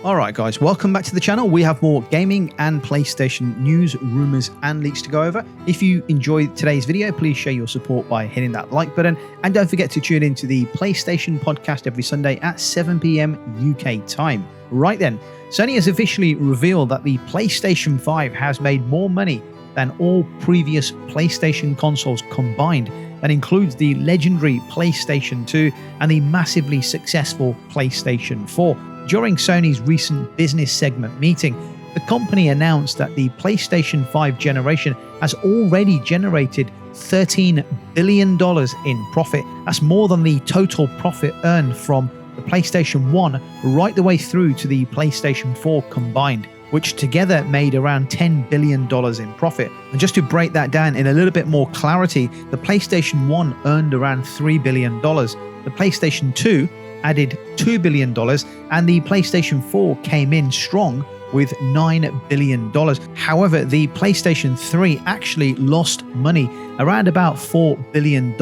Alright guys, welcome back to the channel. We have more gaming and PlayStation news, rumours and leaks to go over. If you enjoyed today's video, please show your support by hitting that like button. And don't forget to tune into the PlayStation podcast every Sunday at 7 PM UK time. Right then, Sony has officially revealed that the PlayStation 5 has made more money than all previous PlayStation consoles combined. That includes the legendary PlayStation 2 and the massively successful PlayStation 4. During Sony's recent business segment meeting, the company announced that the PlayStation 5 generation has already generated $13 billion in profit. That's more than the total profit earned from the PlayStation 1 right the way through to the PlayStation 4 combined, which together made around $10 billion in profit. And just to break that down in a little bit more clarity, the PlayStation 1 earned around $3 billion. The PlayStation 2 added $2 billion, and the PlayStation 4 came in strong with $9 billion. However, the PlayStation 3 actually lost money, around about $4 billion,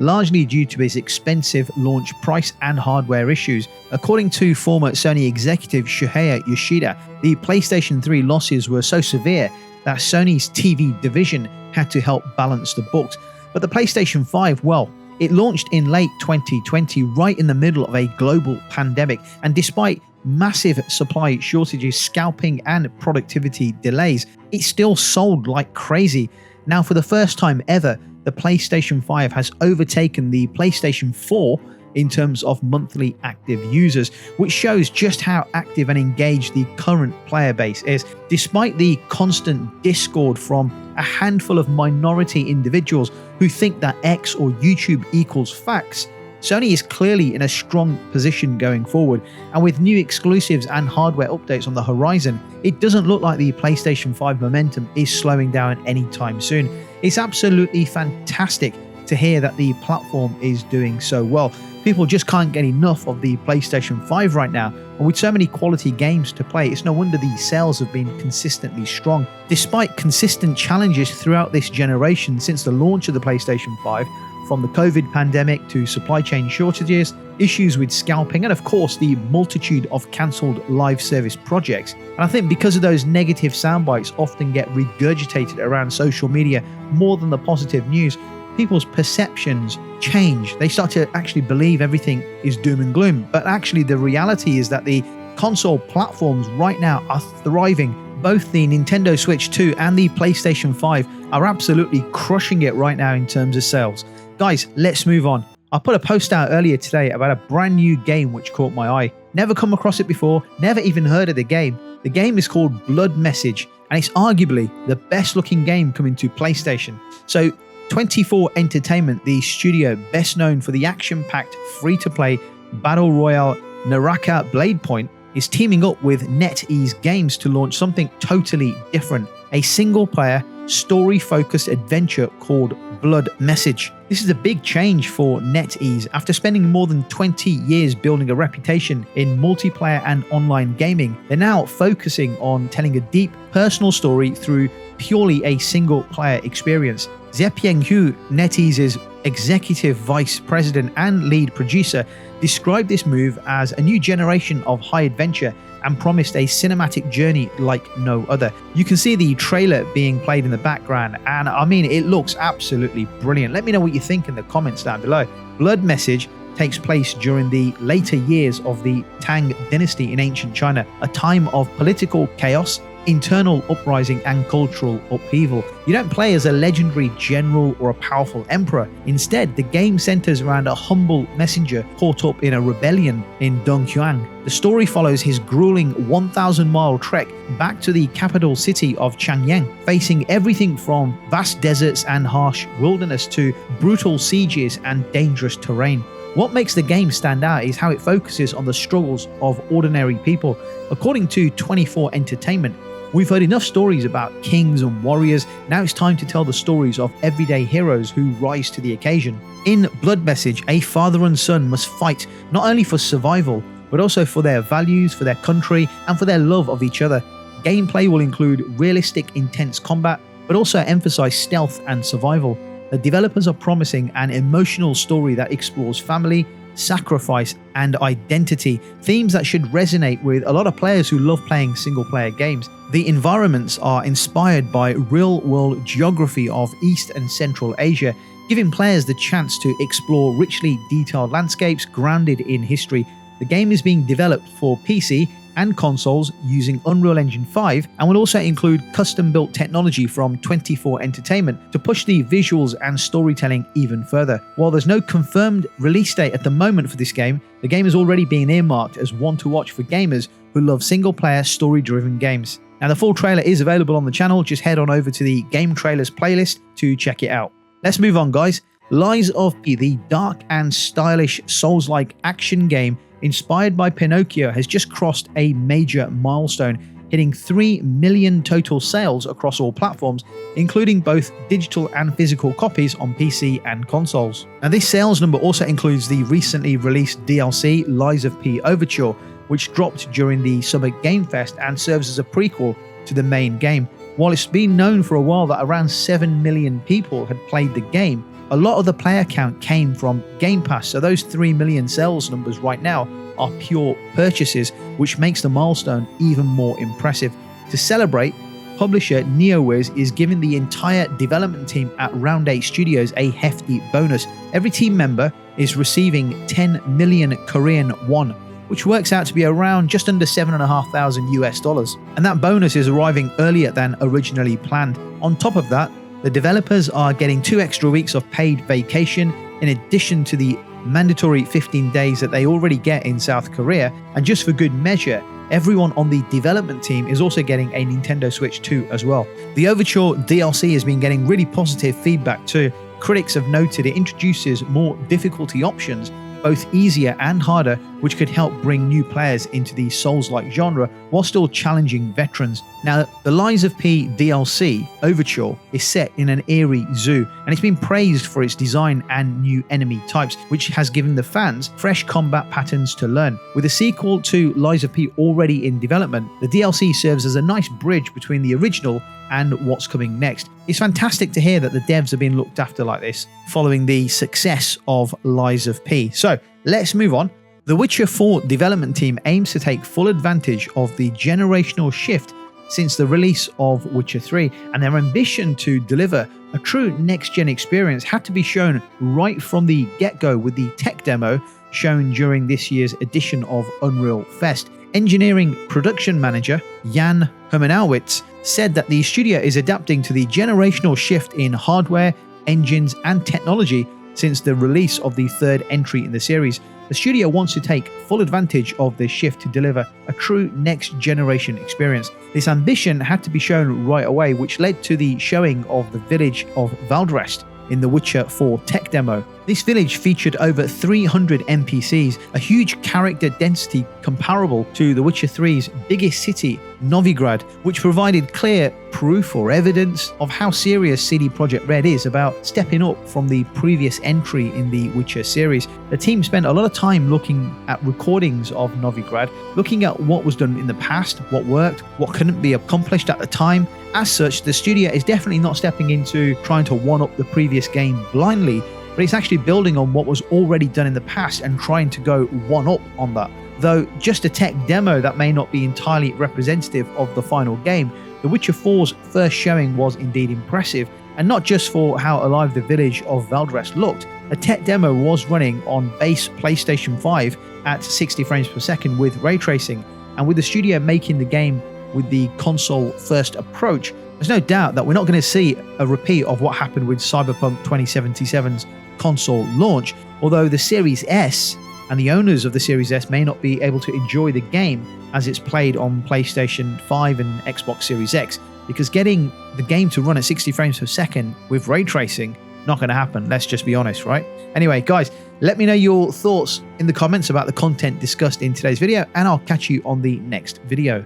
largely due to its expensive launch price and hardware issues. According to former Sony executive Shuhei Yoshida, the PlayStation 3 losses were so severe that Sony's TV division had to help balance the books. But the PlayStation 5, well, it launched in late 2020, right in the middle of a global pandemic, and despite massive supply shortages, scalping and productivity delays, it still sold like crazy. Now, for the first time ever, the PlayStation 5 has overtaken the PlayStation 4 in terms of monthly active users, which shows just how active and engaged the current player base is. Despite the constant discord from a handful of minority individuals who think that X or YouTube equals facts, Sony is clearly in a strong position going forward, and with new exclusives and hardware updates on the horizon, it doesn't look like the PlayStation 5 momentum is slowing down anytime soon. It's absolutely fantastic to hear that the platform is doing so well. People just can't get enough of the PlayStation 5 right now, and with so many quality games to play, it's no wonder the sales have been consistently strong. Despite consistent challenges throughout this generation since the launch of the PlayStation 5, from the COVID pandemic to supply chain shortages, issues with scalping, and of course the multitude of cancelled live service projects. And I think because of those negative soundbites often get regurgitated around social media more than the positive news, people's perceptions change. They start to actually believe everything is doom and gloom. But actually the reality is that the console platforms right now are thriving. Both the Nintendo Switch 2 and the PlayStation 5 are absolutely crushing it right now in terms of sales. Guys, let's move on. I put a post out earlier today about a brand new game which caught my eye. Never come across it before, never even heard of the game. The game is called Blood Message, and it's arguably the best looking game coming to PlayStation. So 24 Entertainment, the studio best known for the action-packed free-to-play battle royale Naraka Blade Point, is teaming up with NetEase Games to launch something totally different, a single-player, story-focused adventure called Blood Message. This is a big change for NetEase. After spending more than 20 years building a reputation in multiplayer and online gaming, they're now focusing on telling a deep, personal story through purely a single-player experience. Zepyeng Hu, NetEase's executive vice president and lead producer, described this move as a new generation of high adventure and promised a cinematic journey like no other. You can see the trailer being played in the background, and I mean, it looks absolutely brilliant. Let me know what you think in the comments down below. Blood Message takes place during the later years of the Tang Dynasty in ancient China, a time of political chaos, internal uprising and cultural upheaval. You don't play as a legendary general or a powerful emperor. Instead, the game centers around a humble messenger caught up in a rebellion in Donghuang. The story follows his grueling 1,000-mile trek back to the capital city of Changyang, facing everything from vast deserts and harsh wilderness to brutal sieges and dangerous terrain. What makes the game stand out is how it focuses on the struggles of ordinary people. According to 24 Entertainment, we've heard enough stories about kings and warriors. Now it's time to tell the stories of everyday heroes who rise to the occasion. In Blood Message, a father and son must fight not only for survival, but also for their values, for their country, and for their love of each other. Gameplay will include realistic, intense combat, but also emphasize stealth and survival. The developers are promising an emotional story that explores family, sacrifice, and identity, themes that should resonate with a lot of players who love playing single-player games. The environments are inspired by real-world geography of East and Central Asia, giving players the chance to explore richly detailed landscapes grounded in history. The game is being developed for PC and consoles using Unreal Engine 5 and will also include custom-built technology from 24 Entertainment to push the visuals and storytelling even further. While there's no confirmed release date at the moment for this game, the game is already being earmarked as one to watch for gamers who love single-player story-driven games. Now, the full trailer is available on the channel. Just head on over to the Game Trailers playlist to check it out. Let's move on, guys. Lies of P, the dark and stylish Souls-like action game inspired by Pinocchio, has just crossed a major milestone, hitting 3 million total sales across all platforms, including both digital and physical copies on PC and consoles. Now, this sales number also includes the recently released DLC Lies of P Overture, which dropped during the Summer Game Fest and serves as a prequel to the main game. While it's been known for a while that around 7 million people had played the game, a lot of the player count came from Game Pass, so those 3 million sales numbers right now are pure purchases, which makes the milestone even more impressive. To celebrate, publisher NeoWiz is giving the entire development team at Round 8 Studios a hefty bonus. Every team member is receiving 10 million Korean won, which works out to be around just under $7,500 US. And that bonus is arriving earlier than originally planned. On top of that, the developers are getting 2 extra weeks of paid vacation in addition to the mandatory 15 days that they already get in South Korea. And just for good measure, everyone on the development team is also getting a Nintendo Switch 2 as well. The Overture DLC has been getting really positive feedback too. Critics have noted it introduces more difficulty options, both easier and harder, which could help bring new players into the Souls-like genre while still challenging veterans. Now, the Lies of P DLC Overture is set in an eerie zoo, and it's been praised for its design and new enemy types, which has given the fans fresh combat patterns to learn. With a sequel to Lies of P already in development, the DLC serves as a nice bridge between the original and what's coming next. It's fantastic to hear that the devs are being looked after like this, following the success of Lies of P. So let's move on. The Witcher 4 development team aims to take full advantage of the generational shift since the release of Witcher 3, and their ambition to deliver a true next-gen experience had to be shown right from the get-go with the tech demo shown during this year's edition of Unreal Fest. Engineering production manager Jan Hermanowitz said that the studio is adapting to the generational shift in hardware, engines, and technology since the release of the third entry in the series. The studio wants to take full advantage of this shift to deliver a true next-generation experience. This ambition had to be shown right away, which led to the showing of the village of Valdrest in the Witcher 4 tech demo. This village featured over 300 NPCs, a huge character density comparable to The Witcher 3's biggest city, Novigrad, which provided clear proof or evidence of how serious CD Projekt Red is about stepping up from the previous entry in the Witcher series. The team spent a lot of time looking at recordings of Novigrad, looking at what was done in the past, what worked, what couldn't be accomplished at the time. As such, the studio is definitely not stepping into trying to one-up the previous game blindly, but it's actually building on what was already done in the past and trying to go one-up on that. Though just a tech demo that may not be entirely representative of the final game, The Witcher 4's first showing was indeed impressive, and not just for how alive the village of Valdrest looked. A tech demo was running on base PlayStation 5 at 60 frames per second with ray tracing, and with the studio making the game with the console-first approach, there's no doubt that we're not going to see a repeat of what happened with Cyberpunk 2077's console launch, although the Series S and the owners of the Series S may not be able to enjoy the game as it's played on PlayStation 5 and Xbox Series X, because getting the game to run at 60 frames per second with ray tracing, not going to happen, let's just be honest, right? Anyway, guys, let me know your thoughts in the comments about the content discussed in today's video, and I'll catch you on the next video.